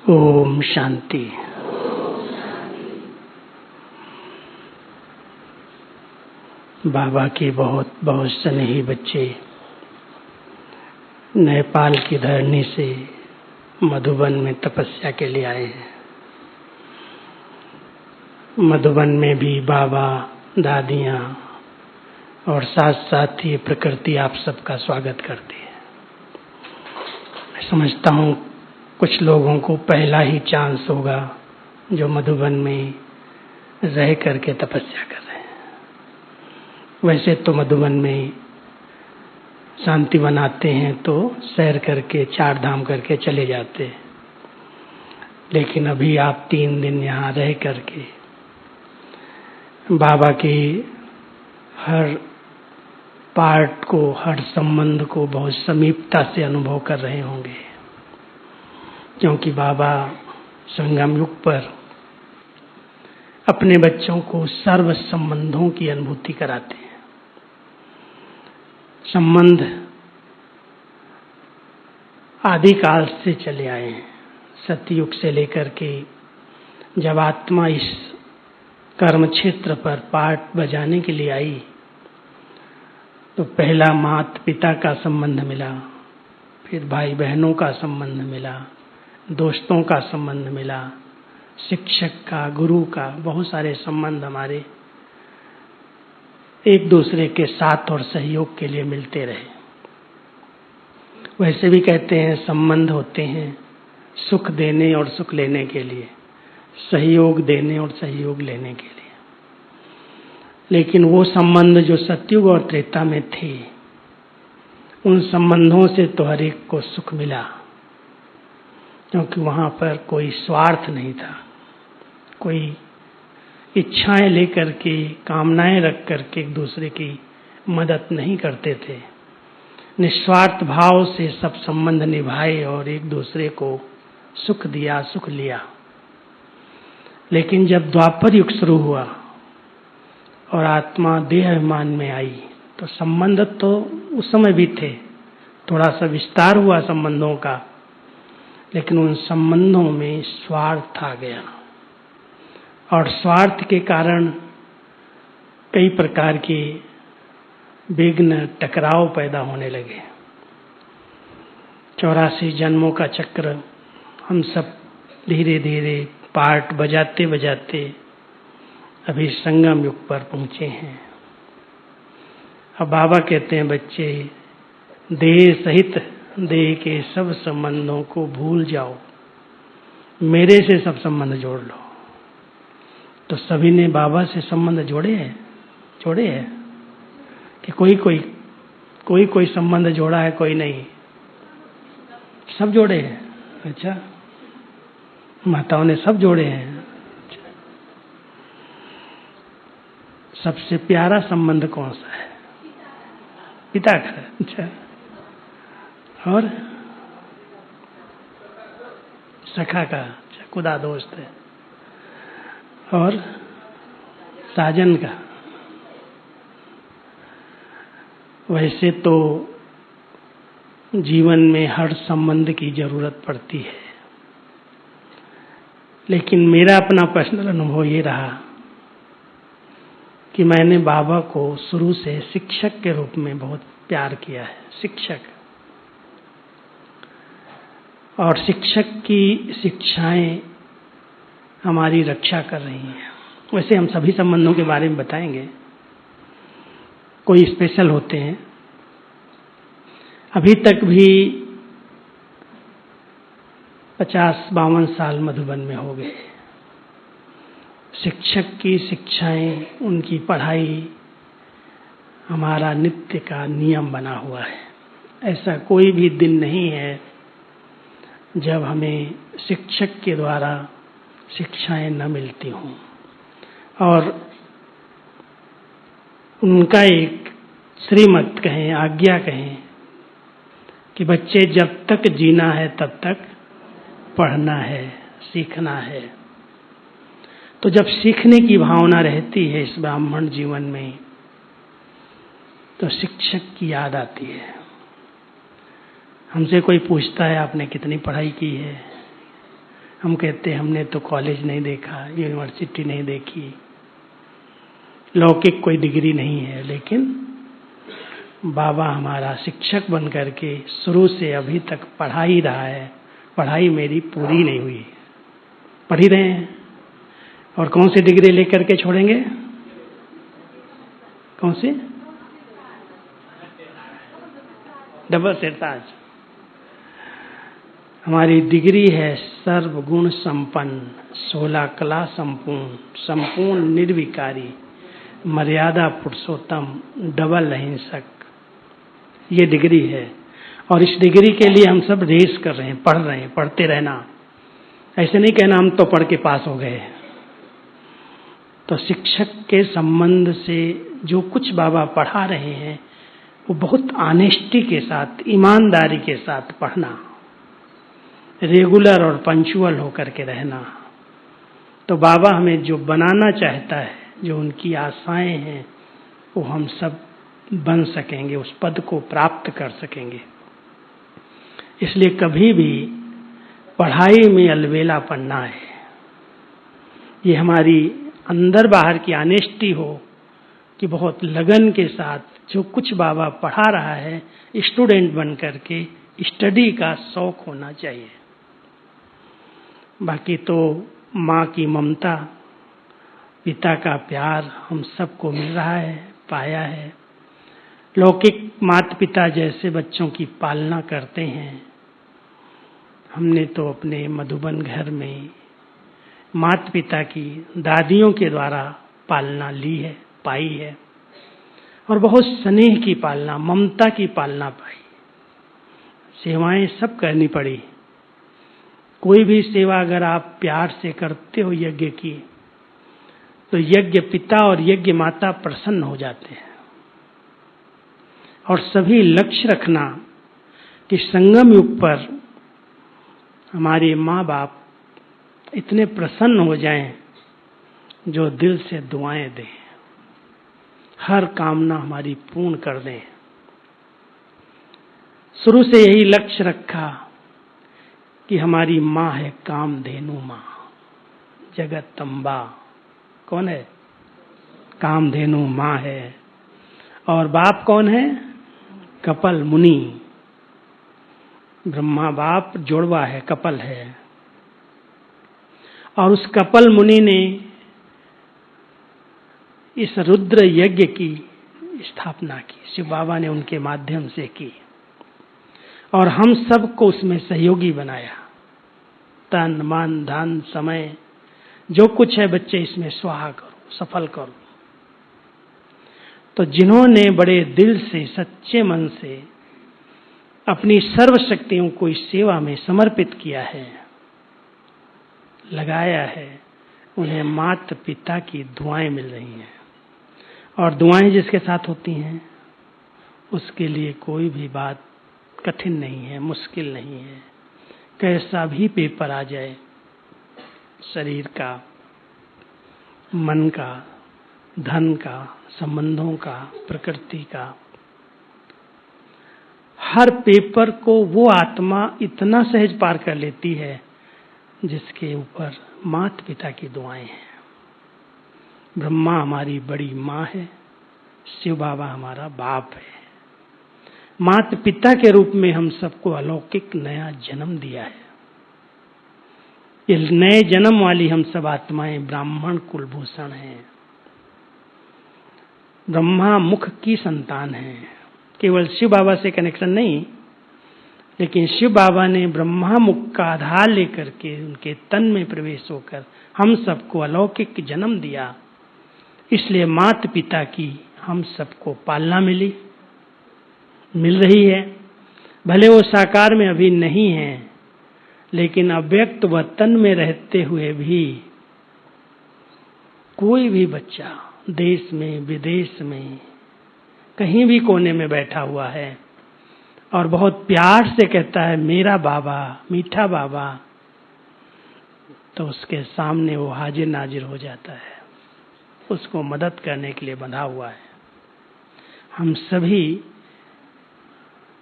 ओम शांति। बाबा के बहुत बहुत स्नेही बच्चे नेपाल की धरनी से मधुबन में तपस्या के लिए आए हैं। मधुबन में भी बाबा, दादियाँ और साथ साथ ही प्रकृति आप सबका स्वागत करती है। मैं समझता हूँ कुछ लोगों को पहला ही चांस होगा जो मधुबन में रह करके तपस्या कर रहे हैं। वैसे तो मधुबन में शांति बनाते हैं तो सैर करके 4 धाम करके चले जाते हैं, लेकिन अभी आप 3 दिन यहाँ रह करके बाबा के हर पार्ट को, हर संबंध को बहुत समीपता से अनुभव कर रहे होंगे, क्योंकि बाबा संगम युग पर अपने बच्चों को सर्व संबंधों की अनुभूति कराते हैं। संबंध आदिकाल से चले आए हैं, सतयुग से लेकर के जब आत्मा इस कर्म क्षेत्र पर पाठ बजाने के लिए आई तो पहला माता पिता का संबंध मिला, फिर भाई बहनों का संबंध मिला, दोस्तों का संबंध मिला, शिक्षक का, गुरु का, बहुत सारे संबंध हमारे एक दूसरे के साथ और सहयोग के लिए मिलते रहे। वैसे भी कहते हैं संबंध होते हैं सुख देने और सुख लेने के लिए, सहयोग देने और सहयोग लेने के लिए। लेकिन वो संबंध जो सतयुग और त्रेता में थे, उन संबंधों से तो हर एक को सुख मिला, क्योंकि वहाँ पर कोई स्वार्थ नहीं था, कोई इच्छाएं लेकर के, कामनाएं रख करके एक दूसरे की मदद नहीं करते थे। निस्वार्थ भाव से सब संबंध निभाए और एक दूसरे को सुख दिया, सुख लिया। लेकिन जब द्वापर युग शुरू हुआ और आत्मा देह अभिमान में आई तो संबंध तो उस समय भी थे, थोड़ा सा विस्तार हुआ संबंधों का, लेकिन उन संबंधों में स्वार्थ आ गया और स्वार्थ के कारण कई प्रकार के विघ्न, टकराव पैदा होने लगे। 84 जन्मों का चक्र हम सब धीरे धीरे पाठ बजाते बजाते अभी संगम युग पर पहुंचे हैं। अब बाबा कहते हैं बच्चे, देह सहित देह के सब संबंधों को भूल जाओ, मेरे से सब संबंध जोड़ लो। तो सभी ने बाबा से संबंध जोड़े हैं कि कोई संबंध जोड़ा है, कोई नहीं, सब जोड़े हैं। अच्छा, माताओं ने सब जोड़े हैं। सबसे प्यारा संबंध कौन सा है? पिता का। अच्छा, और सखा का, अच्छा, खुदा दोस्त है। और साजन का। वैसे तो जीवन में हर संबंध की जरूरत पड़ती है, लेकिन मेरा अपना पर्सनल अनुभव ये रहा कि मैंने बाबा को शुरू से शिक्षक के रूप में बहुत प्यार किया है। शिक्षक, और शिक्षक की शिक्षाएं हमारी रक्षा कर रही हैं। वैसे हम सभी संबंधों के बारे में बताएंगे, कोई स्पेशल होते हैं। अभी तक भी 50-52 साल मधुबन में हो गए। शिक्षक की शिक्षाएं, उनकी पढ़ाई हमारा नित्य का नियम बना हुआ है। ऐसा कोई भी दिन नहीं है जब हमें शिक्षक के द्वारा शिक्षाएं न मिलती हों। और उनका एक श्रीमत कहें, आज्ञा कहें कि बच्चे जब तक जीना है तब तक पढ़ना है, सीखना है। तो जब सीखने की भावना रहती है इस ब्राह्मण जीवन में तो शिक्षक की याद आती है। हमसे कोई पूछता है आपने कितनी पढ़ाई की है, हम कहते हैं हमने तो कॉलेज नहीं देखा, यूनिवर्सिटी नहीं देखी, लौकिक कोई डिग्री नहीं है, लेकिन बाबा हमारा शिक्षक बन करके शुरू से अभी तक पढ़ा ही रहा है। पढ़ाई मेरी पूरी नहीं हुई, पढ़ ही रहे हैं। और कौन सी डिग्री लेकर के छोड़ेंगे? कौन सी? डबल सिरताज। हमारी डिग्री है सर्वगुण संपन्न, 16 कला संपूर्ण, संपूर्ण निर्विकारी, मर्यादा पुरुषोत्तम, डबल अहिंसक। ये डिग्री है। और इस डिग्री के लिए हम सब रेस कर रहे हैं, पढ़ रहे हैं, पढ़ते रहना। ऐसे नहीं कहना हम तो पढ़ के पास हो गए। तो शिक्षक के संबंध से जो कुछ बाबा पढ़ा रहे हैं वो बहुत ऑनेस्टी के साथ, ईमानदारी के साथ पढ़ना, रेगुलर और पंक्चुअल होकर के रहना। तो बाबा हमें जो बनाना चाहता है, जो उनकी आशाएं हैं, वो हम सब बन सकेंगे, उस पद को प्राप्त कर सकेंगे। इसलिए कभी भी पढ़ाई में अलबेलापन ना है। ये हमारी अंदर बाहर की ऑनेस्टी हो कि बहुत लगन के साथ जो कुछ बाबा पढ़ा रहा है, स्टूडेंट बन करके स्टडी का शौक होना चाहिए। बाकी तो माँ की ममता, पिता का प्यार हम सबको मिल रहा है, पाया है। लौकिक माता पिता जैसे बच्चों की पालना करते हैं, हमने तो अपने मधुबन घर में माता पिता की, दादियों के द्वारा पालना ली है, पाई है। और बहुत स्नेह की पालना, ममता की पालना पाई। सेवाएं सब करनी पड़ी। कोई भी सेवा अगर आप प्यार से करते हो यज्ञ की, तो यज्ञ पिता और यज्ञ माता प्रसन्न हो जाते हैं। और सभी लक्ष्य रखना कि संगम युग पर हमारे माँ बाप इतने प्रसन्न हो जाएं जो दिल से दुआएं दें, हर कामना हमारी पूर्ण कर दें। शुरू से यही लक्ष्य रखा कि हमारी माँ है कामधेनु माँ, जगतअंबा। कौन है? कामधेनु माँ है। और बाप कौन है? कपल मुनि। ब्रह्मा बाप जोड़वा है, कपल है। और उस कपल मुनि ने इस रुद्र यज्ञ की स्थापना की, शिव बाबा ने उनके माध्यम से की। और हम सबको उसमें सहयोगी बनाया। तन मन धन समय जो कुछ है बच्चे इसमें स्वाहा करो, सफल करो। तो जिन्होंने बड़े दिल से, सच्चे मन से अपनी सर्व शक्तियों को इस सेवा में समर्पित किया है, लगाया है, उन्हें माता पिता की दुआएं मिल रही हैं। और दुआएं जिसके साथ होती हैं उसके लिए कोई भी बात कठिन नहीं है, मुश्किल नहीं है। कैसा भी पेपर आ जाए, शरीर का, मन का, धन का, संबंधों का, प्रकृति का, हर पेपर को वो आत्मा इतना सहज पार कर लेती है जिसके ऊपर माता पिता की दुआएं हैं। ब्रह्मा हमारी बड़ी माँ है, शिव बाबा हमारा बाप है। माता पिता के रूप में हम सबको अलौकिक नया जन्म दिया है। ये नए जन्म वाली हम सब आत्माएं ब्राह्मण कुलभूषण हैं, ब्रह्मा मुख की संतान है। केवल शिव बाबा से कनेक्शन नहीं, लेकिन शिव बाबा ने ब्रह्मा मुख का आधार लेकर के उनके तन में प्रवेश होकर हम सबको अलौकिक जन्म दिया। इसलिए माता पिता की हम सबको पालना मिल रही है। भले वो साकार में अभी नहीं है, लेकिन अव्यक्त व तन में रहते हुए भी कोई भी बच्चा देश में, विदेश में, कहीं भी कोने में बैठा हुआ है और बहुत प्यार से कहता है मेरा बाबा, मीठा बाबा, तो उसके सामने वो हाजिर नाजिर हो जाता है, उसको मदद करने के लिए बंधा हुआ है। हम सभी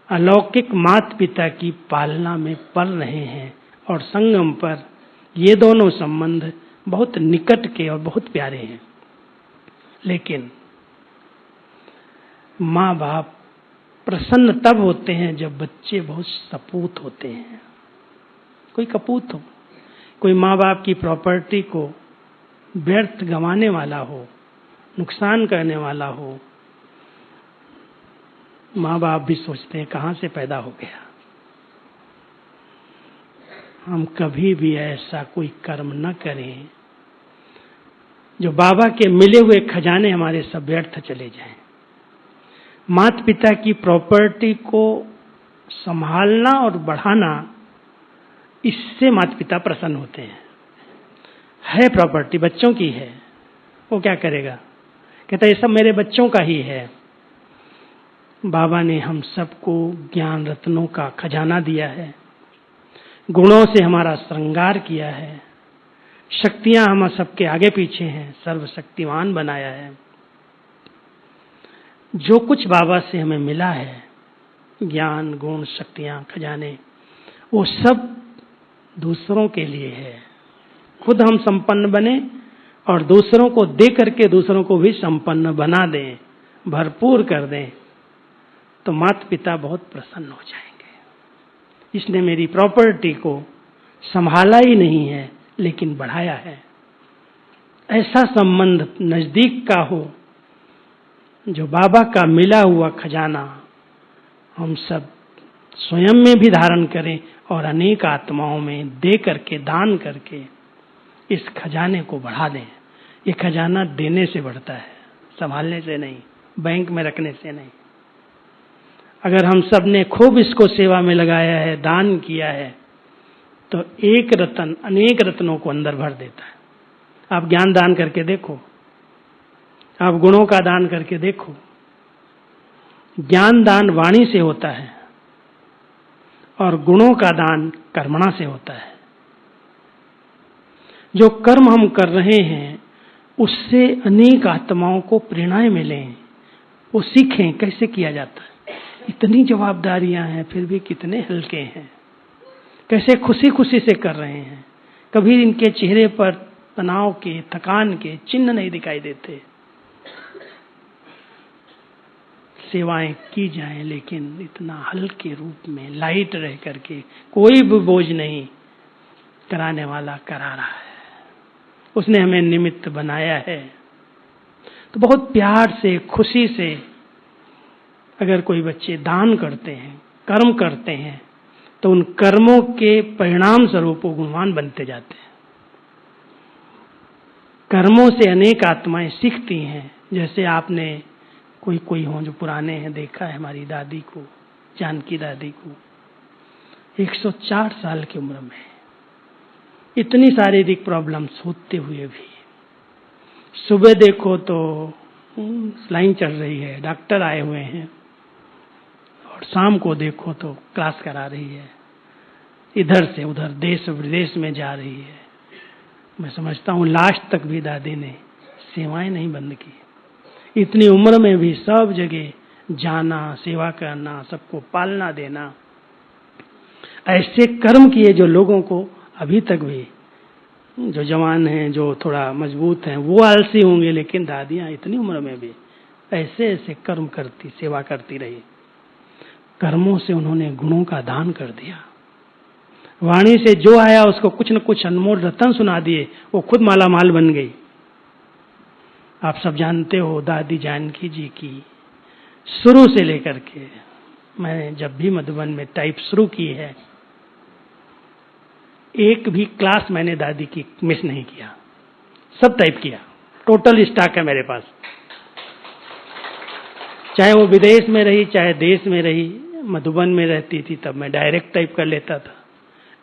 अलौकिक माता पिता की पालना में पल रहे हैं और संगम पर ये दोनों संबंध बहुत निकट के और बहुत प्यारे हैं। लेकिन माँ बाप प्रसन्न तब होते हैं जब बच्चे बहुत सपूत होते हैं। कोई कपूत हो, कोई माँ बाप की प्रॉपर्टी को व्यर्थ गंवाने वाला हो, नुकसान करने वाला हो, माँ बाप भी सोचते हैं कहाँ से पैदा हो गया। हम कभी भी ऐसा कोई कर्म न करें जो बाबा के मिले हुए खजाने हमारे सब व्यर्थ चले जाएं। माता पिता की प्रॉपर्टी को संभालना और बढ़ाना, इससे माता पिता प्रसन्न होते हैं। है प्रॉपर्टी बच्चों की है, वो क्या करेगा? कहता है ये सब मेरे बच्चों का ही है। बाबा ने हम सबको ज्ञान रत्नों का खजाना दिया है, गुणों से हमारा श्रृंगार किया है, शक्तियां हम सबके आगे पीछे हैं, सर्वशक्तिमान बनाया है। जो कुछ बाबा से हमें मिला है, ज्ञान, गुण, शक्तियां, खजाने, वो सब दूसरों के लिए है। खुद हम संपन्न बने और दूसरों को दे करके दूसरों को भी संपन्न बना दें, भरपूर कर दें, तो माता पिता बहुत प्रसन्न हो जाएंगे। इसने मेरी प्रॉपर्टी को संभाला ही नहीं है लेकिन बढ़ाया है। ऐसा संबंध नजदीक का हो, जो बाबा का मिला हुआ खजाना हम सब स्वयं में भी धारण करें और अनेक आत्माओं में दे करके, दान करके इस खजाने को बढ़ा दें। ये खजाना देने से बढ़ता है, संभालने से नहीं, बैंक में रखने से नहीं। अगर हम सब ने खूब इसको सेवा में लगाया है, दान किया है, तो एक रत्न अनेक रत्नों को अंदर भर देता है। आप ज्ञान दान करके देखो, आप गुणों का दान करके देखो। ज्ञान दान वाणी से होता है और गुणों का दान कर्मणा से होता है। जो कर्म हम कर रहे हैं उससे अनेक आत्माओं को प्रेरणाएं मिलें, वो सीखें कैसे किया जाता है। इतनी जवाबदारियां हैं फिर भी कितने हल्के हैं, कैसे खुशी खुशी से कर रहे हैं। कभी इनके चेहरे पर तनाव के, थकान के चिन्ह नहीं दिखाई देते। सेवाएं की जाएं लेकिन इतना हल्के रूप में, लाइट रह करके, कोई भी बोझ नहीं। कराने वाला करा रहा है, उसने हमें निमित्त बनाया है। तो बहुत प्यार से, खुशी से अगर कोई बच्चे दान करते हैं, कर्म करते हैं, तो उन कर्मों के परिणाम स्वरूप वो गुणवान बनते जाते हैं। कर्मों से अनेक आत्माएं सीखती हैं। जैसे आपने कोई हो जो पुराने हैं, देखा है हमारी दादी को, जानकी दादी को, 104 साल की उम्र में इतनी शारीरिक प्रॉब्लम्स होते हुए भी सुबह देखो तो लाइन चल रही है, डॉक्टर आए हुए हैं, और शाम को देखो तो क्लास करा रही है, इधर से उधर देश विदेश में जा रही है। मैं समझता हूँ लास्ट तक भी दादी ने सेवाएं नहीं बंद की। इतनी उम्र में भी सब जगह जाना, सेवा करना, सबको पालना देना, ऐसे कर्म किए जो लोगों को अभी तक भी, जो जवान हैं, जो थोड़ा मजबूत हैं, वो आलसी होंगे, लेकिन दादियां इतनी उम्र में भी ऐसे ऐसे कर्म करती, सेवा करती रही। कर्मों से उन्होंने गुणों का दान कर दिया। वाणी से जो आया उसको कुछ न कुछ अनमोल रतन सुना दिए, वो खुद माला माल बन गई। आप सब जानते हो दादी जानकी जी की शुरू से लेकर के, मैंने जब भी मधुबन में टाइप शुरू की है, एक भी क्लास मैंने दादी की मिस नहीं किया, सब टाइप किया। टोटल स्टॉक है मेरे पास। चाहे वो विदेश में रही, चाहे देश में रही। मधुबन में रहती थी तब मैं डायरेक्ट टाइप कर लेता था,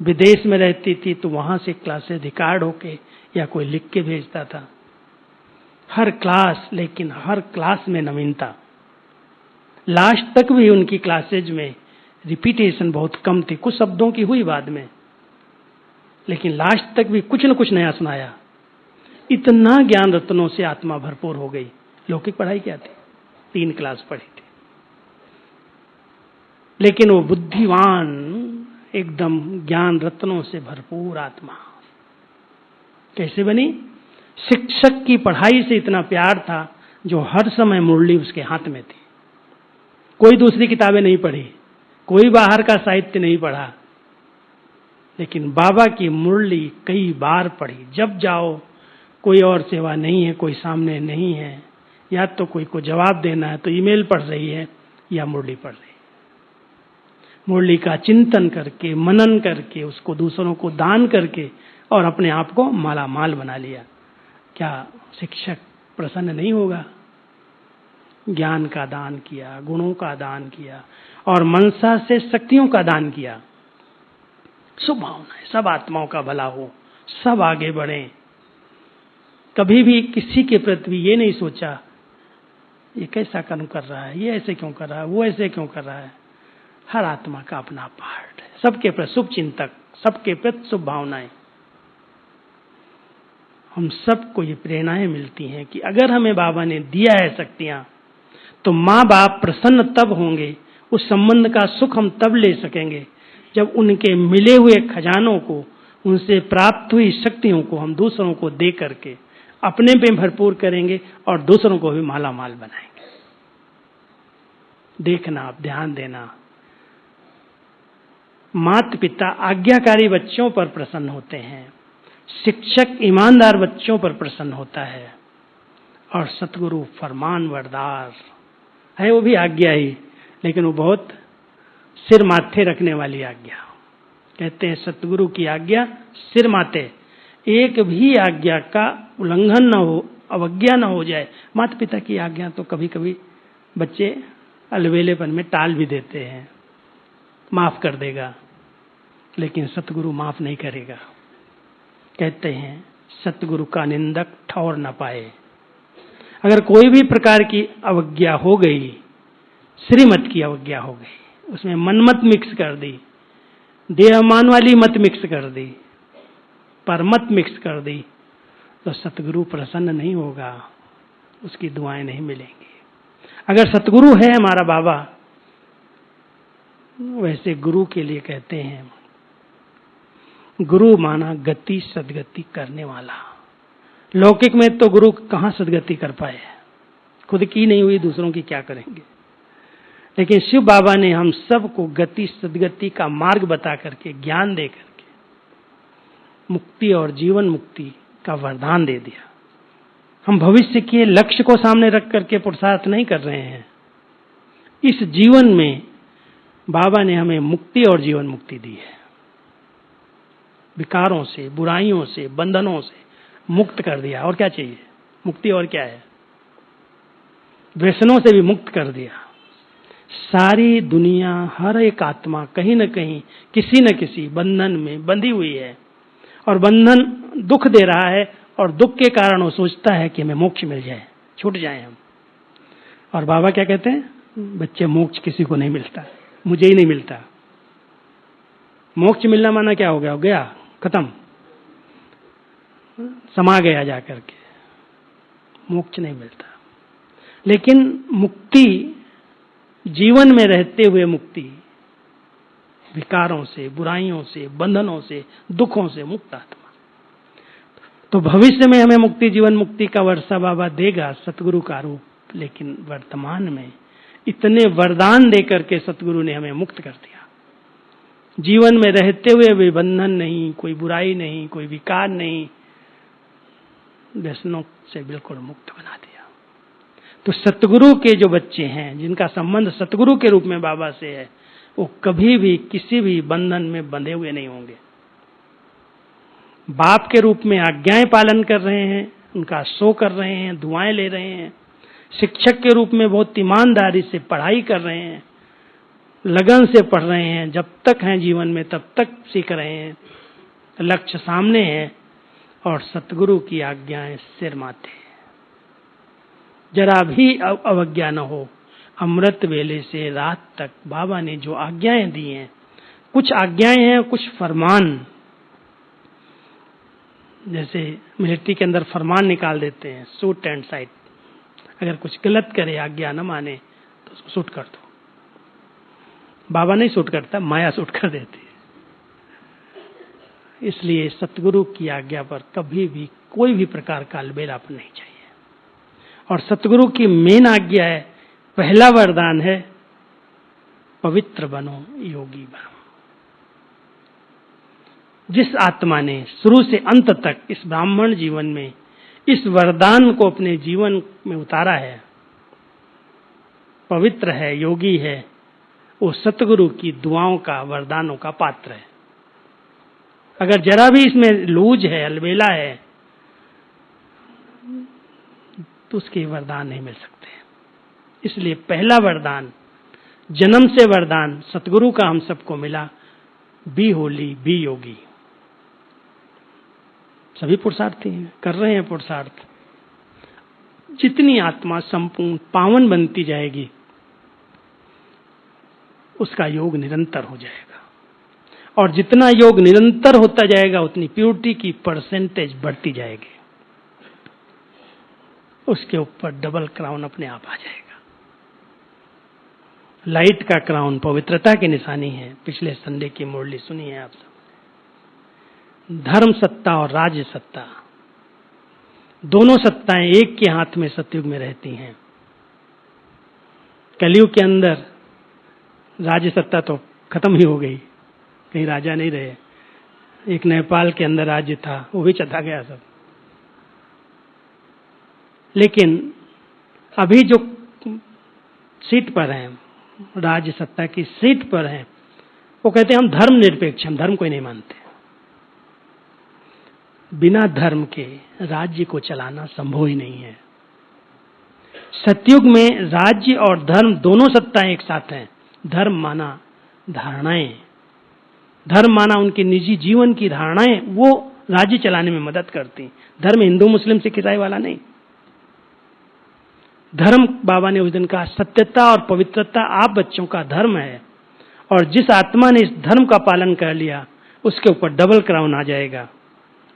विदेश में रहती थी तो वहां से क्लासेस रिकॉर्ड होके या कोई लिख के भेजता था। हर क्लास, लेकिन हर क्लास में नवीनता। लास्ट तक भी उनकी क्लासेज में रिपीटेशन बहुत कम थी, कुछ शब्दों की हुई बाद में, लेकिन लास्ट तक भी कुछ न कुछ नया सुनाया। इतना ज्ञान रत्नों से आत्मा भरपूर हो गई। लौकिक पढ़ाई क्या थी, 3 क्लास पढ़ी थी, लेकिन वो बुद्धिवान, एकदम ज्ञान रत्नों से भरपूर आत्मा। कैसे बनी? शिक्षक की पढ़ाई से इतना प्यार था जो हर समय मुरली उसके हाथ में थी। कोई दूसरी किताबें नहीं पढ़ी, कोई बाहर का साहित्य नहीं पढ़ा, लेकिन बाबा की मुरली कई बार पढ़ी। जब जाओ, कोई और सेवा नहीं है, कोई सामने नहीं है, या तो कोई को जवाब देना है तो ईमेल पढ़ रही है या मुरली पढ़ रही है। मुरली का चिंतन करके, मनन करके, उसको दूसरों को दान करके और अपने आप को माला माल बना लिया। क्या शिक्षक प्रसन्न नहीं होगा? ज्ञान का दान किया, गुणों का दान किया और मनसा से शक्तियों का दान किया। शुभ भावनाएं, सब आत्माओं का भला हो, सब आगे बढ़ें। कभी भी किसी के प्रति ये नहीं सोचा ये कैसा कर्म कर रहा है, ये ऐसे क्यों कर रहा है, वो ऐसे क्यों कर रहा है। हर आत्मा का अपना पार्ट है, सबके प्रति शुभ चिंतक, सबके प्रति शुभ भावनाएं। हम सबको ये प्रेरणाएं मिलती हैं कि अगर हमें बाबा ने दिया है शक्तियां, तो माँ बाप प्रसन्न तब होंगे, उस संबंध का सुख हम तब ले सकेंगे जब उनके मिले हुए खजानों को, उनसे प्राप्त हुई शक्तियों को हम दूसरों को दे करके अपने पे भरपूर करेंगे और दूसरों को भी माला माल बनाएंगे। देखना, ध्यान देना, माता पिता आज्ञाकारी बच्चों पर प्रसन्न होते हैं, शिक्षक ईमानदार बच्चों पर प्रसन्न होता है और सतगुरु फरमानबरदार है। वो भी आज्ञा ही, लेकिन वो बहुत सिर माथे रखने वाली आज्ञा। कहते हैं सतगुरु की आज्ञा सिर माथे, एक भी आज्ञा का उल्लंघन न हो, अवज्ञा न हो जाए। माता पिता की आज्ञा तो कभी कभी बच्चे अलवेलेपन में टाल भी देते हैं, माफ कर देगा, लेकिन सतगुरु माफ नहीं करेगा। कहते हैं सतगुरु का निंदक ठौर न पाए। अगर कोई भी प्रकार की अवज्ञा हो गई, श्रीमत की अवज्ञा हो गई, उसमें मनमत मिक्स कर दी, देहमान वाली मत मिक्स कर दी, परमत मिक्स कर दी, तो सतगुरु प्रसन्न नहीं होगा, उसकी दुआएं नहीं मिलेंगी। अगर सतगुरु है हमारा बाबा, वैसे गुरु के लिए कहते हैं गुरु माना गति सदगति करने वाला। लौकिक में तो गुरु कहाँ सदगति कर पाए, खुद की नहीं हुई दूसरों की क्या करेंगे। लेकिन शिव बाबा ने हम सबको गति सदगति का मार्ग बता करके, ज्ञान दे करके मुक्ति और जीवन मुक्ति का वरदान दे दिया। हम भविष्य के लक्ष्य को सामने रख करके पुरुषार्थ नहीं कर रहे हैं। इस जीवन में बाबा ने हमें मुक्ति और जीवन मुक्ति दी है। विकारों से, बुराइयों से, बंधनों से मुक्त कर दिया। और क्या चाहिए? मुक्ति और क्या है? व्यसनों से भी मुक्त कर दिया। सारी दुनिया, हर एक आत्मा कहीं न कहीं किसी न किसी बंधन में बंधी हुई है और बंधन दुख दे रहा है और दुख के कारण वो सोचता है कि हमें मोक्ष मिल जाए, छूट जाए हम। और बाबा क्या कहते हैं? बच्चे, मोक्ष किसी को नहीं मिलता, मुझे ही नहीं मिलता। मोक्ष मिलना माना क्या हो गया? हो गया, खत्म, समा गया जाकर के, मोक्ष नहीं मिलता। लेकिन मुक्ति, जीवन में रहते हुए मुक्ति, विकारों से, बुराइयों से, बंधनों से, दुखों से मुक्त आत्मा। तो भविष्य में हमें मुक्ति, जीवन मुक्ति का वर्षा बाबा देगा, सतगुरु का रूप। लेकिन वर्तमान में इतने वरदान देकर के सतगुरु ने हमें मुक्त कर दिया। जीवन में रहते हुए भी बंधन नहीं, कोई बुराई नहीं, कोई विकार नहीं, व्यसनों से बिल्कुल मुक्त बना दिया। तो सतगुरु के जो बच्चे हैं, जिनका संबंध सतगुरु के रूप में बाबा से है, वो कभी भी किसी भी बंधन में बंधे हुए नहीं होंगे। बाप के रूप में आज्ञाएं पालन कर रहे हैं, उनका शो कर रहे हैं, दुआएं ले रहे हैं। शिक्षक के रूप में बहुत ईमानदारी से पढ़ाई कर रहे हैं, लगन से पढ़ रहे हैं, जब तक हैं जीवन में तब तक सीख रहे हैं, लक्ष्य सामने है और सतगुरु की आज्ञाएं सिर माथे। जरा भी अवज्ञा न हो। अमृत वेले से रात तक बाबा ने जो आज्ञाएं दी हैं, कुछ आज्ञाएं हैं, कुछ फरमान। जैसे मिलिट्री के अंदर फरमान निकाल देते हैं, शूट एंड साइट। अगर कुछ गलत करे, आज्ञा न माने, तो उसको शूट कर दो। बाबा नहीं शूट करता, माया शूट कर देती है। इसलिए सतगुरु की आज्ञा पर कभी भी कोई भी प्रकार का अलबेलापन नहीं चाहिए। और सतगुरु की मेन आज्ञा है, पहला वरदान है पवित्र बनो, योगी बनो। जिस आत्मा ने शुरू से अंत तक इस ब्राह्मण जीवन में इस वरदान को अपने जीवन में उतारा है, पवित्र है, योगी है, वो सतगुरु की दुआओं का, वरदानों का पात्र है। अगर जरा भी इसमें लूज है, अलबेला है, तो उसके वरदान नहीं मिल सकते। इसलिए पहला वरदान, जन्म से वरदान सतगुरु का हम सबको मिला, बी होली, बी योगी। सभी पुरुषार्थी कर रहे हैं पुरुषार्थ। जितनी आत्मा संपूर्ण पावन बनती जाएगी, उसका योग निरंतर हो जाएगा, और जितना योग निरंतर होता जाएगा उतनी प्योरिटी की परसेंटेज बढ़ती जाएगी। उसके ऊपर डबल क्राउन अपने आप आ जाएगा। लाइट का क्राउन पवित्रता की निशानी है। पिछले संडे की मुरली सुनी है आप सब। धर्म सत्ता और राज्य सत्ता, दोनों सत्ताएं एक के हाथ में सतयुग में रहती हैं। कलयुग के अंदर राज्य सत्ता तो खत्म ही हो गई, कहीं राजा नहीं रहे। एक नेपाल के अंदर राज्य था, वो भी चला गया सब। लेकिन अभी जो सीट पर हैं, राज्य सत्ता की सीट पर हैं, वो कहते हैं हम धर्म निरपेक्ष, हम धर्म कोई नहीं मानते। बिना धर्म के राज्य को चलाना संभव ही नहीं है। सतयुग में राज्य और धर्म दोनों सत्ताएं एक साथ हैं। धर्म माना धारणाएं, धर्म माना उनके निजी जीवन की धारणाएं, वो राज्य चलाने में मदद करती। धर्म हिंदू मुस्लिम सिख ईसाई वाला नहीं। धर्म, बाबा ने उस दिन कहा, सत्यता और पवित्रता आप बच्चों का धर्म है, और जिस आत्मा ने इस धर्म का पालन कर लिया उसके ऊपर डबल क्राउन आ जाएगा।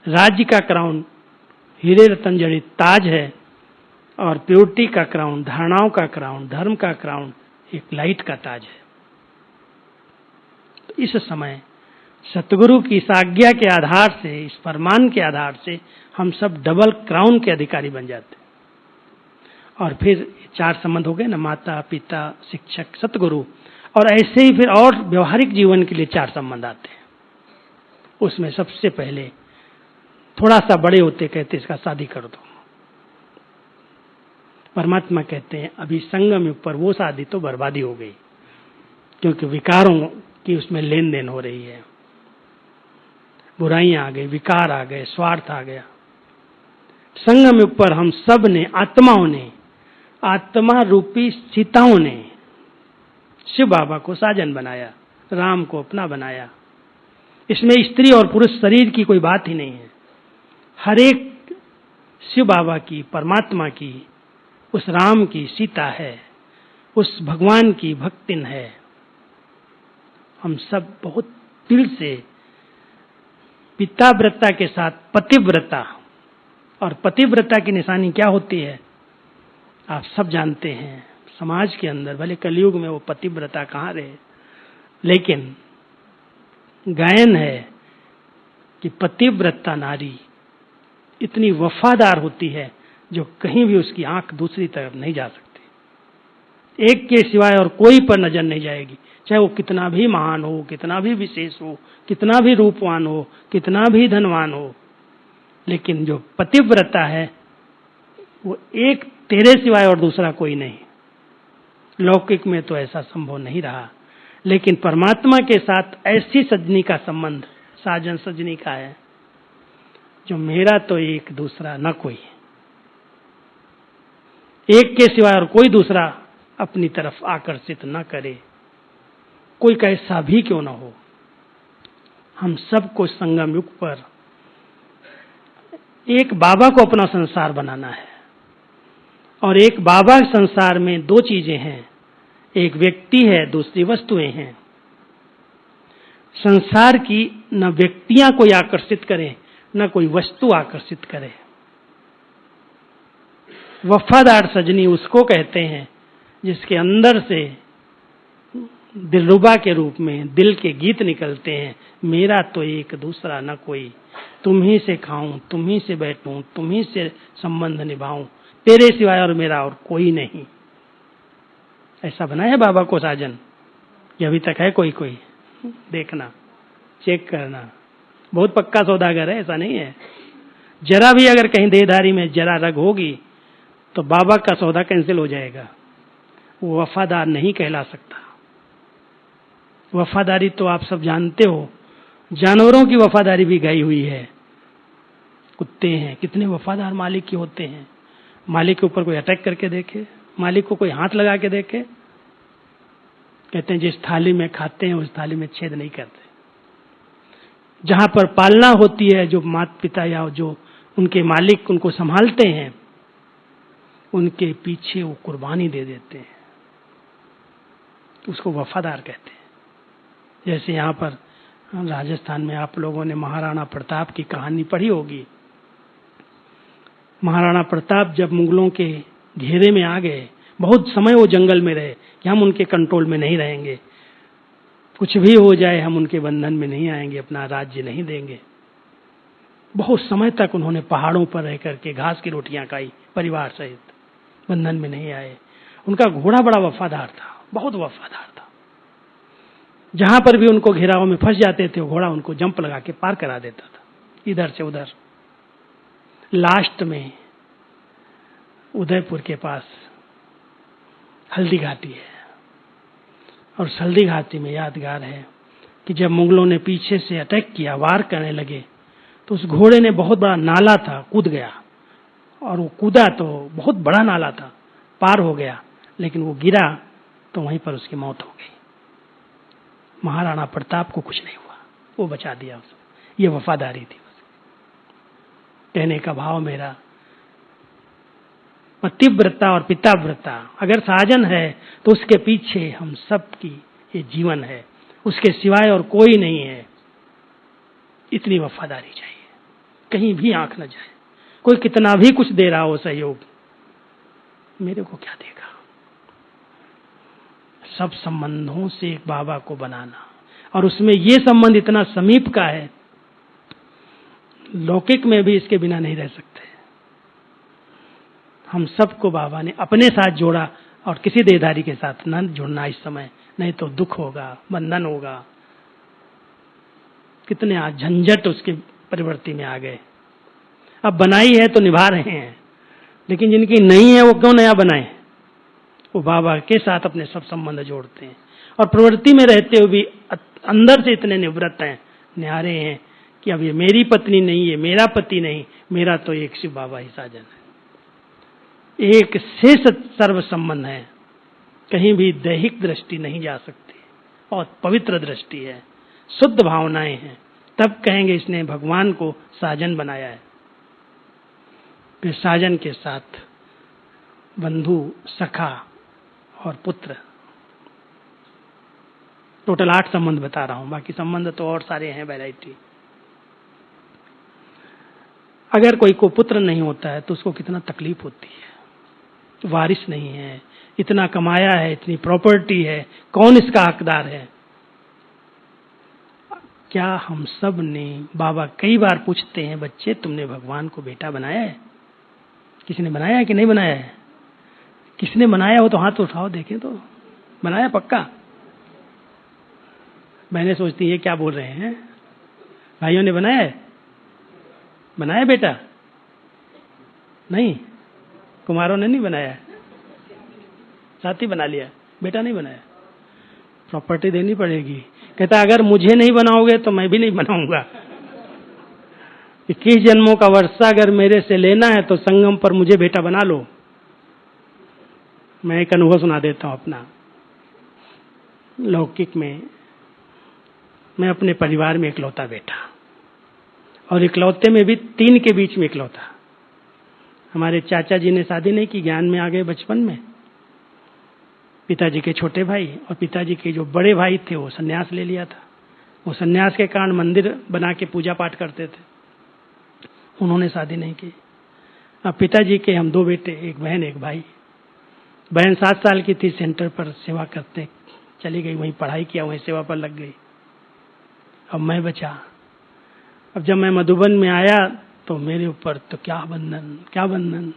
राज्य का क्राउन हीरे रतन जड़ित ताज है, और प्योरिटी का क्राउन, धारणाओं का क्राउन, धर्म का क्राउन एक लाइट का ताज है। तो इस समय सतगुरु की इस आज्ञा के आधार से, इस फरमान के आधार से हम सब डबल क्राउन के अधिकारी बन जाते हैं। और फिर 4 संबंध हो गए ना, माता पिता शिक्षक सतगुरु, और ऐसे ही फिर और व्यवहारिक जीवन के लिए 4 संबंध आते हैं। उसमें सबसे पहले थोड़ा सा बड़े होते कहते इसका शादी कर दो। परमात्मा कहते हैं अभी संगम युग पर वो शादी तो बर्बादी हो गई, क्योंकि विकारों की उसमें लेन देन हो रही है। बुराइयां आ गई, विकार आ गए, स्वार्थ आ गया। संगम युग पर हम सब ने, आत्माओं ने, आत्मा रूपी सीताओं ने शिव बाबा को साजन बनाया, राम को अपना बनाया। इसमें स्त्री और पुरुष शरीर की कोई बात ही नहीं है। हर एक शिव बाबा की, परमात्मा की, उस राम की सीता है, उस भगवान की भक्तिन है। हम सब बहुत दिल से पिताव्रता के साथ पतिव्रता, और पतिव्रता की निशानी क्या होती है आप सब जानते हैं। समाज के अंदर भले कलयुग में वो पतिव्रता कहाँ रहे, लेकिन गायन है कि पतिव्रता नारी इतनी वफादार होती है जो कहीं भी उसकी आंख दूसरी तरफ नहीं जा सकती। एक के सिवाय और कोई पर नजर नहीं जाएगी, चाहे वो कितना भी महान हो, कितना भी विशेष हो, कितना भी रूपवान हो, कितना भी धनवान हो। लेकिन जो पतिव्रता है वो एक तेरे सिवाय और दूसरा कोई नहीं। लौकिक में तो ऐसा संभव नहीं रहा, लेकिन परमात्मा के साथ ऐसी सजनी का संबंध साजन सजनी का है जो मेरा तो एक, दूसरा न कोई। एक के सिवाय और कोई दूसरा अपनी तरफ आकर्षित न करे, कोई कैसा भी क्यों न हो। हम सबको संगम युग पर एक बाबा को अपना संसार बनाना है, और एक बाबा के संसार में 2 चीजें हैं, एक व्यक्ति है, दूसरी वस्तुएं हैं। संसार की न व्यक्तियां कोई आकर्षित करें, न कोई वस्तु आकर्षित करे। वफादार सजनी उसको कहते हैं जिसके अंदर से दिलरुबा के रूप में दिल के गीत निकलते हैं। मेरा तो एक दूसरा न कोई, तुम ही से खाऊं, तुम ही से बैठूं, तुम ही से संबंध निभाऊं, तेरे सिवाय और मेरा और कोई नहीं। ऐसा बना है बाबा को साजन? ये अभी तक है कोई? देखना, चेक करना, बहुत पक्का सौदागर है, ऐसा नहीं है। जरा भी अगर कहीं देहधारी में जरा रग होगी तो बाबा का सौदा कैंसिल हो जाएगा। वो वफादार नहीं कहला सकता। वफादारी तो आप सब जानते हो, जानवरों की वफादारी भी गई हुई है। कुत्ते हैं, कितने वफादार मालिक के होते हैं। मालिक के ऊपर कोई अटैक करके देखे, मालिक को कोई हाथ लगा के देखे, कहते हैं जिस थाली में खाते हैं उस थाली में छेद नहीं करते। जहां पर पालना होती है, जो माता पिता या जो उनके मालिक उनको संभालते हैं, उनके पीछे वो कुर्बानी दे देते हैं, उसको वफादार कहते हैं। जैसे यहाँ पर राजस्थान में आप लोगों ने महाराणा प्रताप की कहानी पढ़ी होगी। महाराणा प्रताप जब मुगलों के घेरे में आ गए, बहुत समय वो जंगल में रहे कि हम उनके कंट्रोल में नहीं रहेंगे, कुछ भी हो जाए हम उनके बंधन में नहीं आएंगे, अपना राज्य नहीं देंगे। बहुत समय तक उन्होंने पहाड़ों पर रह करके घास की रोटियां खाई, परिवार सहित, बंधन में नहीं आए। उनका घोड़ा बड़ा वफादार था, बहुत वफादार था। जहां पर भी उनको घेराव में फंस जाते थे, घोड़ा उनको जंप लगा के पार करा देता था, इधर से उधर। लास्ट में उदयपुर के पास हल्दी घाटी है, और हल्दी घाटी में यादगार है कि जब मुगलों ने पीछे से अटैक किया, वार करने लगे, तो उस घोड़े ने, बहुत बड़ा नाला था, कूद गया, और वो कूदा तो बहुत बड़ा नाला था, पार हो गया, लेकिन वो गिरा तो वहीं पर उसकी मौत हो गई। महाराणा प्रताप को कुछ नहीं हुआ, वो बचा दिया उसको। ये वफादारी थी। कहने का भाव मेरा, पतिव्रता और पिताव्रता अगर साजन है तो उसके पीछे हम सब की ये जीवन है, उसके सिवाय और कोई नहीं है। इतनी वफादारी चाहिए, कहीं भी आंख न जाए। कोई कितना भी कुछ दे रहा हो सहयोग, मेरे को क्या देगा। सब संबंधों से एक बाबा को बनाना, और उसमें ये संबंध इतना समीप का है, लौकिक में भी इसके बिना नहीं रह सकते। हम सबको बाबा ने अपने साथ जोड़ा, और किसी देहधारी के साथ न जुड़ना इस समय, नहीं तो दुख होगा, बंधन होगा। कितने आज झंझट उसके परिवर्ती में आ गए। अब बनाई है तो निभा रहे हैं, लेकिन जिनकी नहीं है वो क्यों नया बनाए। वो बाबा के साथ अपने सब संबंध जोड़ते हैं, और प्रवृत्ति में रहते हुए भी अंदर से इतने निवृत्त हैं, न्यारे हैं कि अब ये मेरी पत्नी नहीं, ये मेरा पति नहीं, मेरा तो एक शिव बाबा ही साजन है। एक से सर्व संबंध है, कहीं भी दैहिक दृष्टि नहीं जा सकती, और पवित्र दृष्टि है, शुद्ध भावनाएं हैं। तब कहेंगे इसने भगवान को साजन बनाया है। फिर साजन के साथ बंधु, सखा और पुत्र, टोटल 8 संबंध बता रहा हूं, बाकी संबंध तो और सारे हैं, वैरायटी। अगर कोई को पुत्र नहीं होता है तो उसको कितना तकलीफ होती है। वारिस नहीं है, इतना कमाया है, इतनी प्रॉपर्टी है, कौन इसका हकदार है। क्या हम सब ने, बाबा कई बार पूछते हैं, बच्चे तुमने भगवान को बेटा बनाया है? किसी ने बनाया है कि नहीं बनाया है? किसने बनाया हो तो हाथ उठाओ, देखें तो। बनाया पक्का? मैंने सोचती है क्या बोल रहे हैं, भाइयों ने बनाया है? बनाया बेटा? नहीं, कुमारों ने नहीं बनाया, साथी बना लिया, बेटा नहीं बनाया। प्रॉपर्टी देनी पड़ेगी। कहता अगर मुझे नहीं बनाओगे तो मैं भी नहीं बनाऊंगा। 21 जन्मों का वर्षा अगर मेरे से लेना है तो संगम पर मुझे बेटा बना लो। मैं एक अनुभव सुना देता हूं अपना। लौकिक में मैं अपने परिवार में इकलौता बेटा, और इकलौते में भी 3 के बीच में इकलौता। हमारे चाचा जी ने शादी नहीं की, ज्ञान में आ गए बचपन में। पिताजी के छोटे भाई और पिताजी के जो बड़े भाई थे वो सन्यास ले लिया था। वो सन्यास के कारण मंदिर बना के पूजा पाठ करते थे, उन्होंने शादी नहीं की। अब पिताजी के हम 2 बेटे, एक बहन एक भाई। बहन 7 साल की थी, सेंटर पर सेवा करते चली गई, वहीं पढ़ाई किया, वहीं सेवा पर लग गई। अब मैं बचा। अब जब मैं मधुबन में आया तो मेरे ऊपर तो क्या बंधन।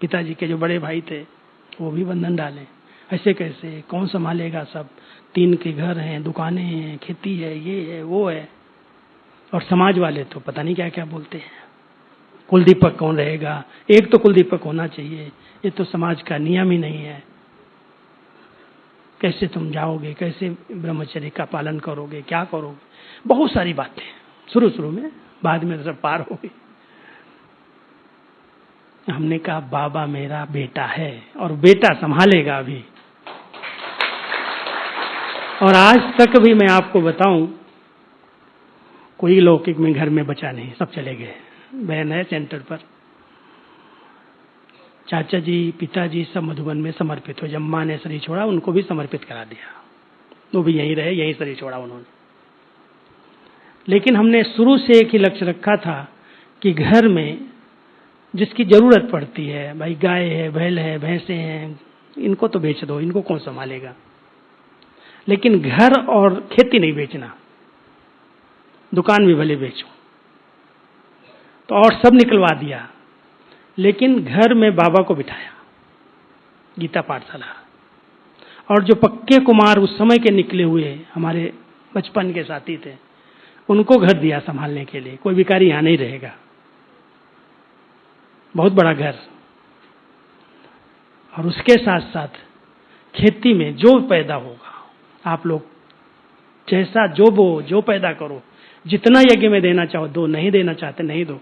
पिताजी के जो बड़े भाई थे वो भी बंधन डाले। ऐसे कैसे, कौन संभालेगा सब, 3 के घर हैं, दुकानें हैं, खेती है, ये है वो है। और समाज वाले तो पता नहीं क्या क्या बोलते हैं, कुलदीपक कौन रहेगा, एक तो कुलदीपक होना चाहिए, ये तो समाज का नियम ही नहीं है। कैसे तुम जाओगे, कैसे ब्रह्मचर्य का पालन करोगे, क्या करोगे, बहुत सारी बातें शुरू में, बाद में सब पार हो गई। हमने कहा बाबा मेरा बेटा है और बेटा संभालेगा अभी। और आज तक भी मैं आपको बताऊं, कोई लौकिक में घर में बचा नहीं, सब चले गए। बहन है सेंटर पर, चाचा जी, पिताजी सब मधुबन में समर्पित हो। जब माँ ने शरीर छोड़ा उनको भी समर्पित करा दिया, वो भी यहीं रहे, यहीं शरीर छोड़ा उन्होंने। लेकिन हमने शुरू से एक ही लक्ष्य रखा था कि घर में जिसकी जरूरत पड़ती है, भाई गाय है, बैल है, भैंसे हैं, इनको तो बेच दो, इनको कौन संभालेगा। लेकिन घर और खेती नहीं बेचना, दुकान भी भले बेचो। तो और सब निकलवा दिया, लेकिन घर में बाबा को बिठाया, गीता पाठशाला। और जो पक्के कुमार उस समय के निकले हुए हमारे बचपन के साथी थे, उनको घर दिया संभालने के लिए। कोई भिखारी यहां नहीं रहेगा, बहुत बड़ा घर। और उसके साथ साथ खेती में जो पैदा होगा, आप लोग जैसा जो बो, जो पैदा करो, जितना यज्ञ में देना चाहो दो, नहीं देना चाहते नहीं दो,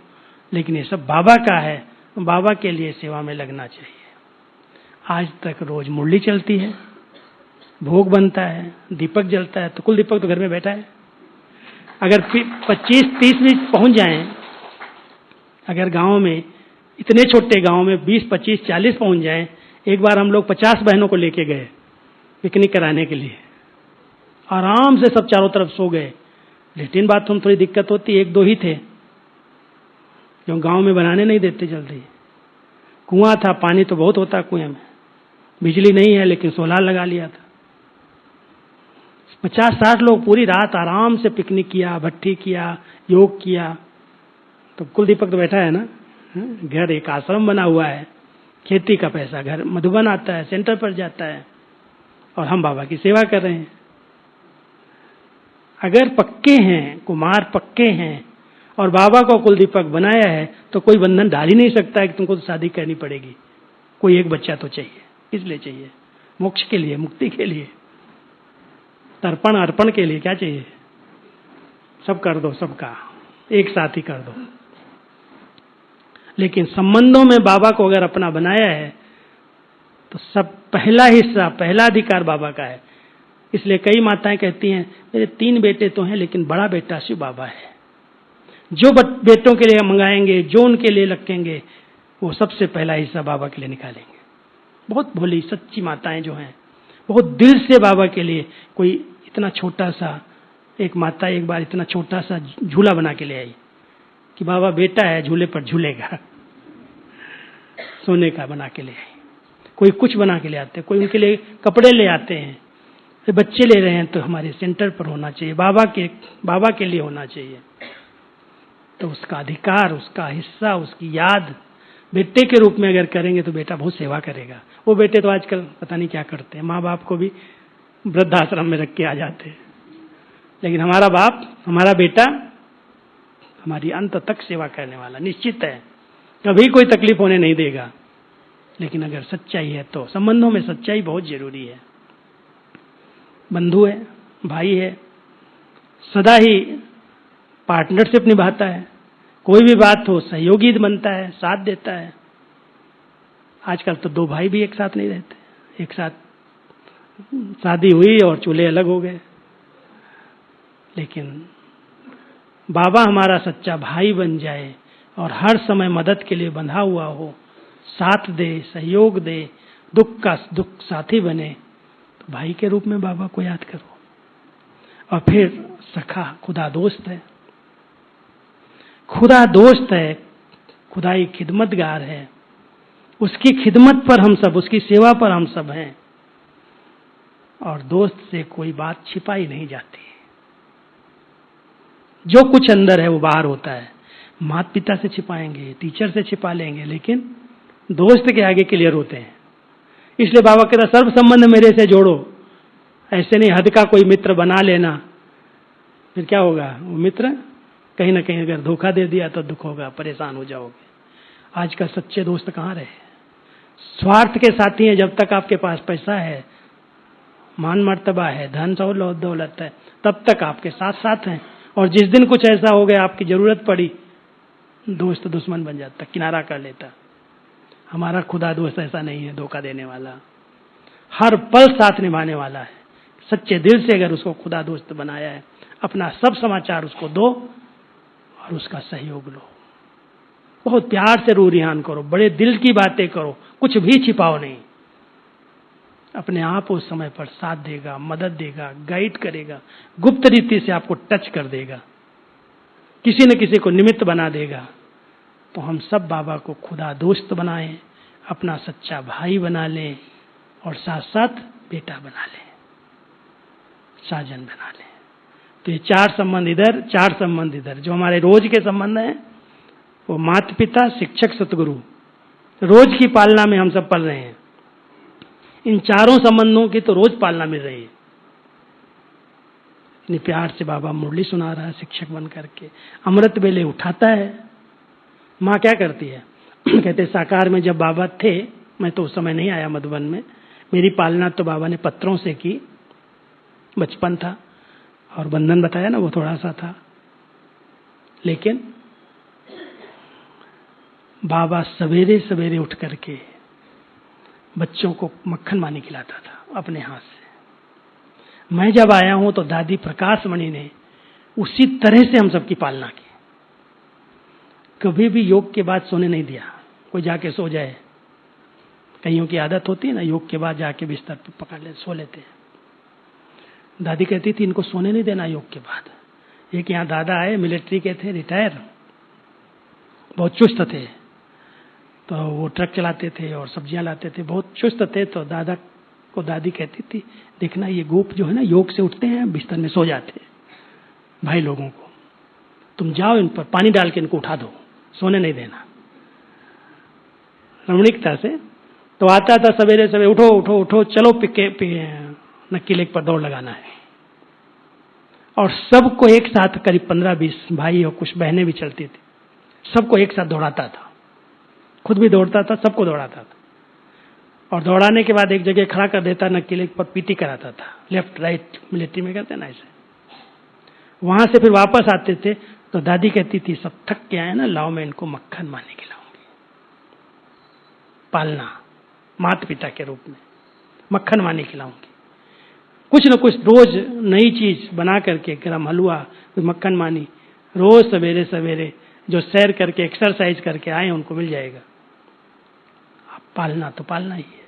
लेकिन ये सब बाबा का है, बाबा के लिए सेवा में लगना चाहिए। आज तक रोज मुरली चलती है, भोग बनता है, दीपक जलता है। तो कुल दीपक तो घर में बैठा है। अगर 25-30 भी पहुंच जाएं, अगर गांव में, इतने छोटे गांव में 20, 25, 40 पहुंच जाएं, एक बार हम लोग 50 बहनों को लेके गए पिकनिक कराने के लिए। आराम से सब चारों तरफ सो गए। लेकिन बाथरूम थोड़ी दिक्कत होती, 1-2 ही थे, जो गांव में बनाने नहीं देते जल्दी। कुआं था, पानी तो बहुत होता कुएं में, बिजली नहीं है, लेकिन सोलार लगा लिया था। 50-60 लोग पूरी रात आराम से पिकनिक किया, भट्टी किया, योग किया। तो कुल दीपक तो बैठा है ना। घर एक आश्रम बना हुआ है, खेती का पैसा घर मधुबन आता है, सेंटर पर जाता है, और हम बाबा की सेवा कर रहे हैं। अगर पक्के हैं, कुमार पक्के हैं, और बाबा को कुल दीपक बनाया है, तो कोई बंधन डाल ही नहीं सकता है कि तुमको तो शादी करनी पड़ेगी। कोई एक बच्चा तो चाहिए, इसलिए चाहिए, मोक्ष के लिए, मुक्ति के लिए, तर्पण अर्पण के लिए। क्या चाहिए, सब कर दो, सबका एक साथ ही कर दो। लेकिन संबंधों में बाबा को अगर अपना बनाया है, तो सब पहला हिस्सा, पहला अधिकार बाबा का है। इसलिए कई माताएं कहती हैं, मेरे 3 बेटे तो हैं, लेकिन बड़ा बेटा शिव बाबा है। जो बेटों के लिए मंगाएंगे, जो उनके लिए रखेंगे, वो सबसे पहला हिस्सा बाबा के लिए निकालेंगे। बहुत भोली सच्ची माताएं जो हैं, बहुत दिल से बाबा के लिए। कोई इतना छोटा सा, एक माता एक बार इतना छोटा सा झूला बना के ले आई कि बाबा बेटा है, झूले पर झूलेगा, सोने का बना के ले आई। कोई कुछ बना के ले आते, कोई उनके लिए कपड़े ले आते हैं। बच्चे ले रहे हैं तो हमारे सेंटर पर होना चाहिए, बाबा के लिए होना चाहिए। तो उसका अधिकार, उसका हिस्सा, उसकी याद बेटे के रूप में अगर करेंगे तो बेटा बहुत सेवा करेगा। वो बेटे तो आजकल पता नहीं क्या करते हैं, माँ बाप को भी वृद्धाश्रम में रख के आ जाते हैं। लेकिन हमारा बाप, हमारा बेटा हमारी अंत तक सेवा करने वाला निश्चित है, कभी कोई तकलीफ होने नहीं देगा। लेकिन अगर सच्चाई है तो संबंधों में सच्चाई बहुत जरूरी है। बंधु है, भाई है, सदा ही पार्टनरशिप निभाता है। कोई भी बात हो सहयोगी बनता है, साथ देता है। आजकल तो 2 भाई भी एक साथ नहीं रहते, एक साथ शादी हुई और चूल्हे अलग हो गए। लेकिन बाबा हमारा सच्चा भाई बन जाए और हर समय मदद के लिए बंधा हुआ हो, साथ दे, सहयोग दे, दुख का दुख साथी बने, तो भाई के रूप में बाबा को याद करो। और फिर सखा, खुदा दोस्त है, खुदा दोस्त है, खुदाई खिदमतगार है। उसकी खिदमत पर हम सब, उसकी सेवा पर हम सब हैं। और दोस्त से कोई बात छिपाई नहीं जाती। जो कुछ अंदर है वो बाहर होता है। माता पिता से छिपाएंगे, टीचर से छिपा लेंगे, लेकिन दोस्त के आगे क्लियर होते हैं। इसलिए बाबा कहता सर्व संबंध मेरे से जोड़ो। ऐसे नहीं हद का कोई मित्र बना लेना, फिर क्या होगा? वो मित्र कहीं ना कहीं अगर धोखा दे दिया तो दुख होगा, परेशान हो जाओगे। आज का सच्चे दोस्त कहाँ रहे? स्वार्थ के साथी हैं। जब तक आपके पास पैसा है, मान मर्तबा है, धन दौलत है, तब तक आपके साथ साथ हैं। और जिस दिन कुछ ऐसा हो गया, आपकी जरूरत पड़ी, दोस्त दुश्मन बन जाता, किनारा कर लेता। हमारा खुदा दोस्त ऐसा नहीं है, धोखा देने वाला, हर पल साथ निभाने वाला है। सच्चे दिल से अगर उसको खुदा दोस्त बनाया है, अपना सब समाचार उसको दो और उसका सहयोग लो। बहुत प्यार से रू रिहान करो, बड़े दिल की बातें करो, कुछ भी छिपाओ नहीं। अपने आप उस समय पर साथ देगा, मदद देगा, गाइड करेगा, गुप्त रीति से आपको टच कर देगा, किसी न किसी को निमित्त बना देगा। तो हम सब बाबा को खुदा दोस्त बनाएं, अपना सच्चा भाई बना लें और साथ साथ बेटा बना लें, साजन बना लें। तो ये 4 संबंध इधर, 4 संबंध इधर। जो हमारे रोज के संबंध हैं वो माता पिता, शिक्षक, सतगुरु, रोज की पालना में हम सब पल रहे हैं। इन चारों संबंधों की तो रोज पालना मिल रही है। इतनी प्यार से बाबा मुरली सुना रहा है शिक्षक बन करके, अमृत बेले उठाता है। माँ क्या करती है? कहते साकार में जब बाबा थे, मैं तो उस समय नहीं आया मधुबन में, मेरी पालना तो बाबा ने पत्रों से की, बचपन था, और बंधन बताया ना वो थोड़ा सा था। लेकिन बाबा सवेरे सवेरे उठ करके बच्चों को मक्खन मानी खिलाता था अपने हाथ से। मैं जब आया हूं तो दादी प्रकाशमणि ने उसी तरह से हम सबकी पालना की। कभी भी योग के बाद सोने नहीं दिया, कोई जाके सो जाए। कईयों की आदत होती है ना, योग के बाद जाके बिस्तर पर पकड़ ले सो लेते हैं। दादी कहती थी इनको सोने नहीं देना योग के बाद। एक यहाँ दादा आए, मिलिट्री के थे, रिटायर, बहुत चुस्त थे। तो वो ट्रक चलाते थे और सब्जियां लाते थे, बहुत चुस्त थे। तो दादा को दादी कहती थी देखना ये गोप जो है ना योग से उठते हैं, बिस्तर में सो जाते हैं, भाई लोगों को तुम जाओ इन पर पानी डाल के इनको उठा दो, सोने नहीं देना। रमणीकता से तो आता था सवेरे सवेरे, उठो उठो उठो, चलो नक्की लेक पर दौड़ लगाना है। और सबको एक साथ, करीब 15-20 भाई और कुछ बहनें भी चलती थी, सबको एक साथ दौड़ाता था, खुद भी दौड़ता था, सबको दौड़ाता था। और दौड़ाने के बाद एक जगह खड़ा कर देता, नक्की लेक पर पीटी कराता था, लेफ्ट राइट, मिलिट्री में करते ना ऐसे। वहां से फिर वापस आते थे तो दादी कहती थी सब थक के आए ना, लाओ मैं इनको मक्खन माने खिलाऊंगी। पालना माता पिता के रूप में, मक्खन माने खिलाऊंगी, कुछ न कुछ रोज नई चीज बना करके, गरम हलवा, मक्खन मानी, रोज सवेरे सवेरे जो सैर करके एक्सरसाइज करके आए उनको मिल जाएगा। आप पालना तो पालना ही है।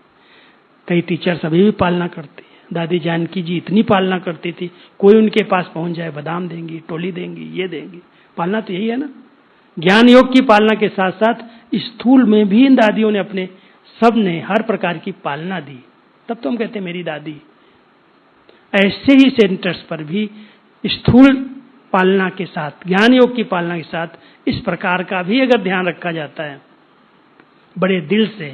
कई टीचर्स अभी भी पालना करती है। दादी जानकी जी इतनी पालना करती थी, कोई उनके पास पहुंच जाए बादाम देंगी, टोली देंगी, ये देंगी। पालना तो यही है ना। ज्ञान योग की पालना के साथ साथ स्थूल में भी इन दादियों ने अपने, सब ने हर प्रकार की पालना दी। तब तो हम कहते हैं मेरी दादी। ऐसे ही सेंटर्स पर भी स्थूल पालना के साथ, ज्ञान योग की पालना के साथ इस प्रकार का भी अगर ध्यान रखा जाता है बड़े दिल से,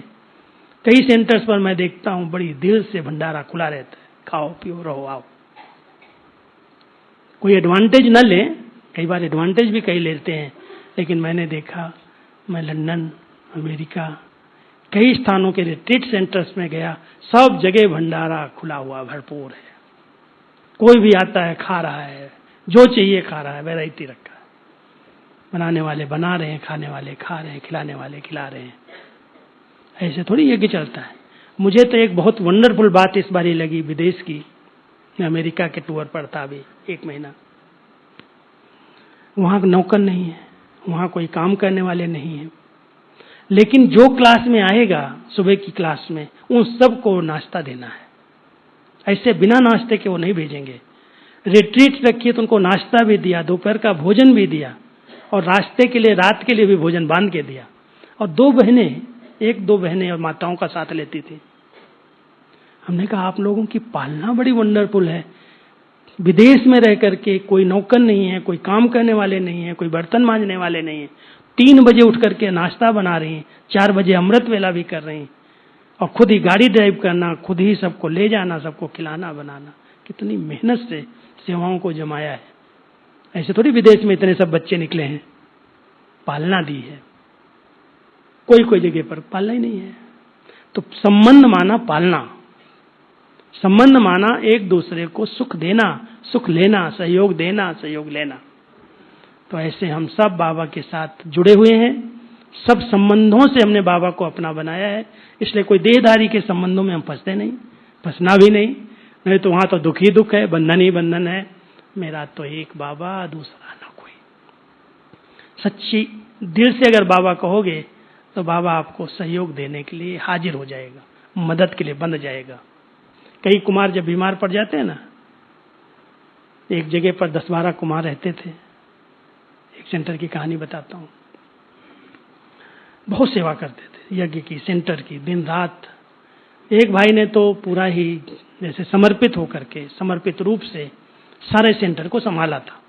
कई सेंटर्स पर मैं देखता हूं बड़ी दिल से भंडारा खुला रहता है, खाओ पियो रहो आओ। कोई एडवांटेज न ले, कई बार एडवांटेज भी कई लेते हैं, लेकिन मैंने देखा, मैं लंदन, अमेरिका, कई स्थानों के रिट्रीट सेंटर्स में गया, सब जगह भंडारा खुला हुआ भरपूर है। कोई भी आता है खा रहा है, जो चाहिए खा रहा है, वैरायटी रखा है। बनाने वाले बना रहे हैं, खाने वाले खा रहे हैं, खिलाने वाले खिला रहे हैं। ऐसे थोड़ी यज्ञ चलता है। मुझे तो एक बहुत वंडरफुल बात इस बार लगी विदेश की। मैं अमेरिका के टूर पर था अभी 1 महीना। वहां नौकर नहीं है, वहां कोई काम करने वाले नहीं है, लेकिन जो क्लास में आएगा सुबह की क्लास में, उन सबको नाश्ता देना है। ऐसे बिना नाश्ते के वो नहीं भेजेंगे। रिट्रीट रखिए तो उनको नाश्ता भी दिया, दोपहर का भोजन भी दिया, और रास्ते के लिए, रात के लिए भी भोजन बांध के दिया। और 2 बहनें, 1-2 बहनें और माताओं का साथ लेती थी। हमने कहा आप लोगों की पालना बड़ी वंडरफुल है, विदेश में रह करके कोई नौकर नहीं है, कोई काम करने वाले नहीं है, कोई बर्तन मांजने वाले नहीं है, 3 बजे उठ करके नाश्ता बना रही हैं, 4 बजे अमृत वेला भी कर रही हैं, और खुद ही गाड़ी ड्राइव करना, खुद ही सबको ले जाना, सबको खिलाना बनाना, कितनी मेहनत से सेवाओं को जमाया है। ऐसे थोड़ी विदेश में इतने सब बच्चे निकले हैं, पालना दी है। कोई कोई जगह पर पालना ही नहीं है। तो संबंध माना पालना, संबंध माना एक दूसरे को सुख देना, सुख लेना, सहयोग देना, सहयोग लेना। तो ऐसे हम सब बाबा के साथ जुड़े हुए हैं, सब संबंधों से हमने बाबा को अपना बनाया है। इसलिए कोई देहधारी के संबंधों में हम फंसते नहीं, फंसना भी नहीं तो वहां तो दुख ही दुख है, बंधन ही बंधन है। मेरा तो एक बाबा, दूसरा ना कोई। सच्ची दिल से अगर बाबा कहोगे तो बाबा आपको सहयोग देने के लिए हाजिर हो जाएगा, मदद के लिए बंध जाएगा। कई कुमार जब बीमार पड़ जाते हैं ना, एक जगह पर 10-12 कुमार रहते थे। एक सेंटर की कहानी बताता हूँ। बहुत सेवा करते थे यज्ञ की, सेंटर की, दिन रात। एक भाई ने तो पूरा ही जैसे समर्पित होकर के, समर्पित रूप से सारे सेंटर को संभाला था।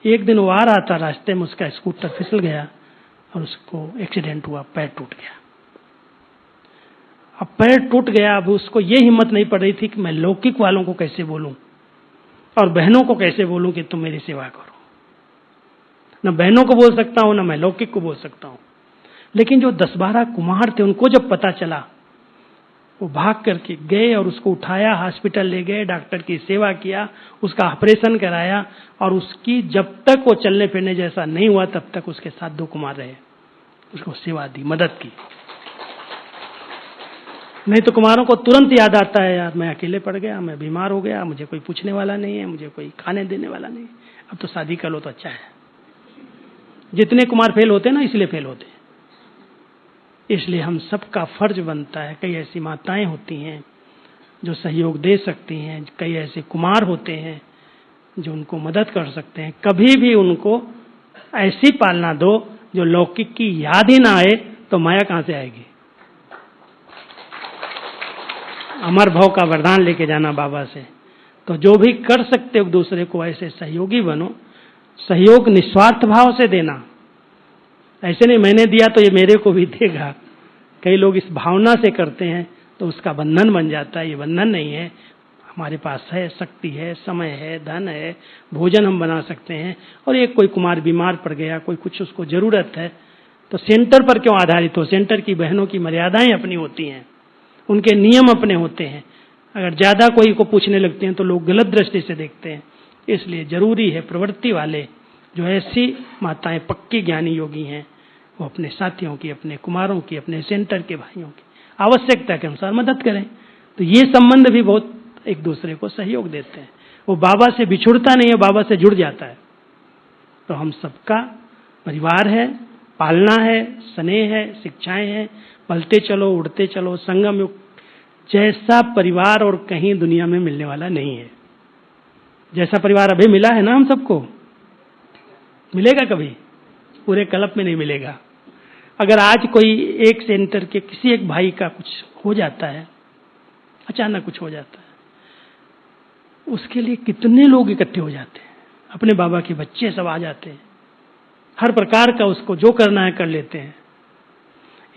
एक दिन वो आ रहा था, रास्ते में उसका स्कूटर फिसल गया और उसको एक्सीडेंट हुआ, पैर टूट गया। अब पैर टूट गया, अब उसको ये हिम्मत नहीं पड़ रही थी कि मैं लौकिक वालों को कैसे बोलूं और बहनों को कैसे बोलूं कि तुम मेरी सेवा करो। न बहनों को बोल सकता हूं, न मैं लौकिक को बोल सकता हूं। लेकिन जो 10-12 कुमार थे, उनको जब पता चला, वो भाग करके गए और उसको उठाया, हॉस्पिटल ले गए, डॉक्टर की सेवा किया, उसका ऑपरेशन कराया, और उसकी जब तक वो चलने फिरने जैसा नहीं हुआ तब तक उसके साथ 2 कुमार रहे, उसको सेवा दी, मदद की। नहीं तो कुमारों को तुरंत याद आता है, यार मैं अकेले पड़ गया, मैं बीमार हो गया, मुझे कोई पूछने वाला नहीं है, मुझे कोई खाने देने वाला नहीं, अब तो शादी कर लो तो अच्छा है। जितने कुमार फेल होते हैं ना, इसलिए फेल होते हैं। इसलिए हम सबका फर्ज बनता है। कई ऐसी माताएं होती हैं जो सहयोग दे सकती हैं, कई ऐसे कुमार होते हैं जो उनको मदद कर सकते हैं। कभी भी उनको ऐसी पालना दो जो लौकिक की याद ही ना आए, तो माया कहां से आएगी। अमर भाव का वरदान लेके जाना बाबा से। तो जो भी कर सकते हो दूसरे को ऐसे सहयोगी बनो। सहयोग निस्वार्थ भाव से देना, ऐसे नहीं मैंने दिया तो ये मेरे को भी देगा। कई लोग इस भावना से करते हैं तो उसका बंधन बन जाता है। ये बंधन नहीं है। हमारे पास है, शक्ति है, समय है, धन है, भोजन हम बना सकते हैं। और एक कोई कुमार बीमार पड़ गया, कोई कुछ उसको जरूरत है, तो सेंटर पर क्यों आधारित हो। सेंटर की बहनों की मर्यादाएं अपनी होती हैं, उनके नियम अपने होते हैं। अगर ज्यादा कोई को पूछने लगते हैं तो लोग गलत दृष्टि से देखते हैं। इसलिए जरूरी है प्रवृत्ति वाले जो ऐसी माताएं पक्की ज्ञानी योगी हैं, वो अपने साथियों की, अपने कुमारों की, अपने सेंटर के भाइयों की आवश्यकता के अनुसार मदद करें। तो ये संबंध भी बहुत एक दूसरे को सहयोग देते हैं। वो बाबा से बिछुड़ता नहीं है, बाबा से जुड़ जाता है। तो हम सबका परिवार है, पालना है, स्नेह है, शिक्षाएं हैं, पलते चलो, उड़ते चलो, संगम युग जैसा परिवार और कहीं दुनिया में मिलने वाला नहीं है। जैसा परिवार अभी मिला है ना हम सबको, मिलेगा कभी, पूरे कल्प में नहीं मिलेगा। अगर आज कोई एक सेंटर के किसी एक भाई का कुछ हो जाता है, अचानक कुछ हो जाता है, उसके लिए कितने लोग इकट्ठे हो जाते हैं। अपने बाबा के बच्चे सब आ जाते हैं, हर प्रकार का उसको जो करना है कर लेते हैं।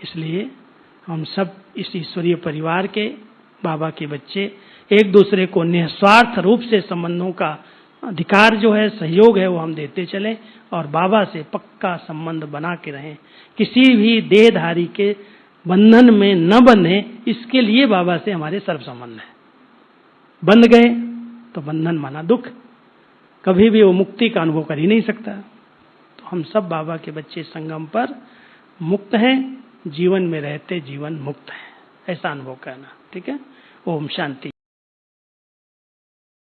इसलिए हम सब इस ईश्वरीय परिवार के, बाबा के बच्चे, एक दूसरे को निस्वार्थ रूप से संबंधों का अधिकार जो है, सहयोग है, वो हम देते चलें और बाबा से पक्का संबंध बना के रहें। किसी भी देहधारी के बंधन में न बंधे, इसके लिए बाबा से हमारे सर्व संबंध है। बंध गए तो बंधन माना दुख, कभी भी वो मुक्ति का अनुभव कर ही नहीं सकता। तो हम सब बाबा के बच्चे संगम पर मुक्त हैं, जीवन में रहते जीवन मुक्त है, ऐसा अनुभव करना। ठीक है। ओम शांति।